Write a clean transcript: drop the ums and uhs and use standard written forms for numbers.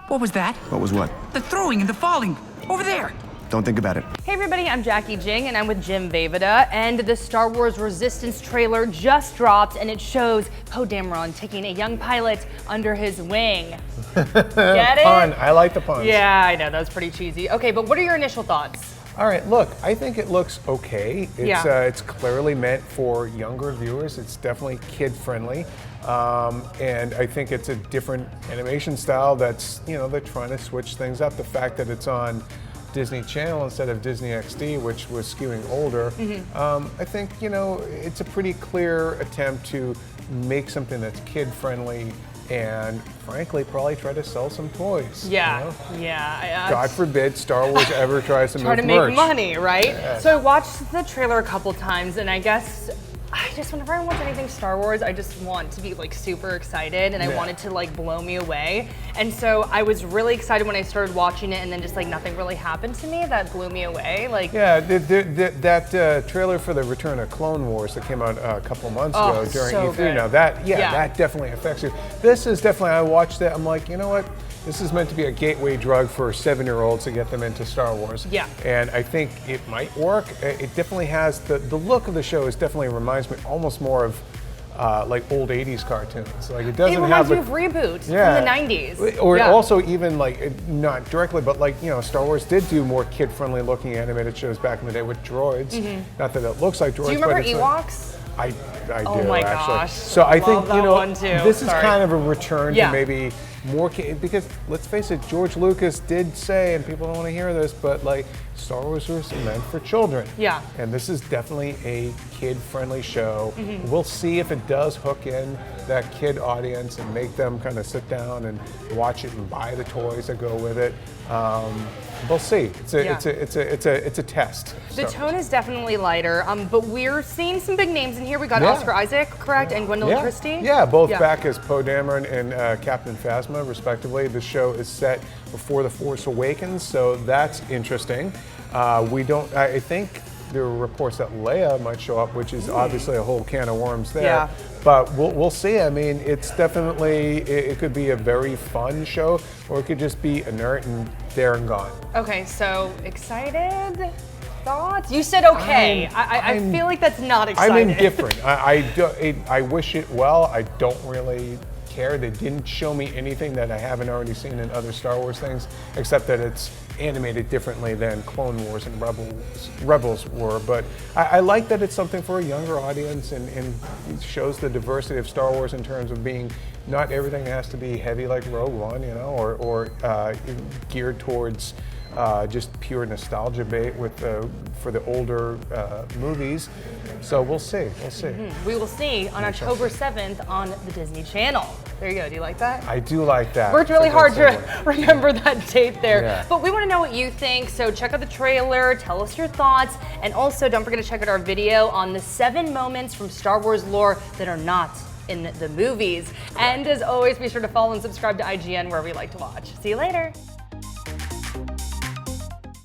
What was that? What was what? The throwing and the falling. Over there. Don't think about it. Hey everybody, I'm Jacki and Jim, and I'm with Jim Vejvoda, and the Star Wars Resistance trailer just dropped, and it shows Poe Dameron taking a young pilot under his wing. Get it? Pun. I like the puns. Yeah, I know, that was pretty cheesy. Okay, but what are your initial thoughts? All right, look, I think it looks okay. It's, Yeah. It's clearly meant for younger viewers. It's definitely kid-friendly. And I think it's a different animation style that's, they're trying to switch things up. The fact that it's on Disney Channel instead of Disney XD, which was skewing older, I think, it's a pretty clear attempt to make something that's kid-friendly and, frankly, probably try to sell some toys. Yeah, yeah. God forbid Star Wars ever tries to Try make to merch. make money, right? Yeah. So I watched the trailer a couple times, and I guess whenever I watch anything Star Wars, I just want to be like super excited, and I want it to like blow me away. And so I was really excited when I started watching it, and then just like nothing really happened to me that blew me away. Like that trailer for the Return of Clone Wars that came out a couple months ago during so E3. good. Now that definitely affects you. This is definitely, I watched it. I'm like, you know what? This is meant to be a gateway drug for 7-year-olds to get them into Star Wars. Yeah. And I think it might work. It definitely has, the look of the show definitely reminds me almost more of like old 80s cartoons. Like it doesn't reminds have me of Reboot from Yeah. the 90s. Or also even like, not directly, but like, Star Wars did do more kid-friendly looking animated shows back in the day with droids. Not that it looks like droids, Do you remember but it's Ewoks? I Oh do my actually. gosh. So I think Love that one too. this is Sorry. kind of a return Yeah. to maybe more because let's face it, George Lucas did say, and people don't want to hear this, but like Star Wars was meant for children. Yeah. And this is definitely a kid-friendly show. We'll see if it does hook in that kid audience and make them kind of sit down and watch it and buy the toys that go with it. We'll see. It's a test. The tone is definitely lighter, but we're seeing some big names in here. We got Yeah. Oscar Isaac, correct, and Gwendolyn Christie. Yeah, both back as Poe Dameron and Captain Phasma, respectively. The show is set before The Force Awakens, so that's interesting. I think there are reports that Leia might show up, which is obviously a whole can of worms there. Yeah. But we'll see. I mean, it's definitely, it could be a very fun show, or it could just be inert and there and gone. Okay, so excited? Thoughts? You said okay. I feel like that's not exciting. I'm indifferent. I wish it well. I don't really care. They didn't show me anything that I haven't already seen in other Star Wars things, except that it's animated differently than Clone Wars and Rebels were. But I like that it's something for a younger audience and it shows the diversity of Star Wars in terms of being, not everything has to be heavy like Rogue One, or geared towards just pure nostalgia bait for the older movies. So we'll see. We will see on October 7th on the Disney Channel. There you go. Do you like that? I do like that. Worked really It's a good hard segue. to remember that date there. Yeah. But we want to know what you think, so check out the trailer, tell us your thoughts, and also don't forget to check out our video on the 7 moments from Star Wars lore that are not in the movies. And as always, be sure to follow and subscribe to IGN wherever you like to watch. See you later.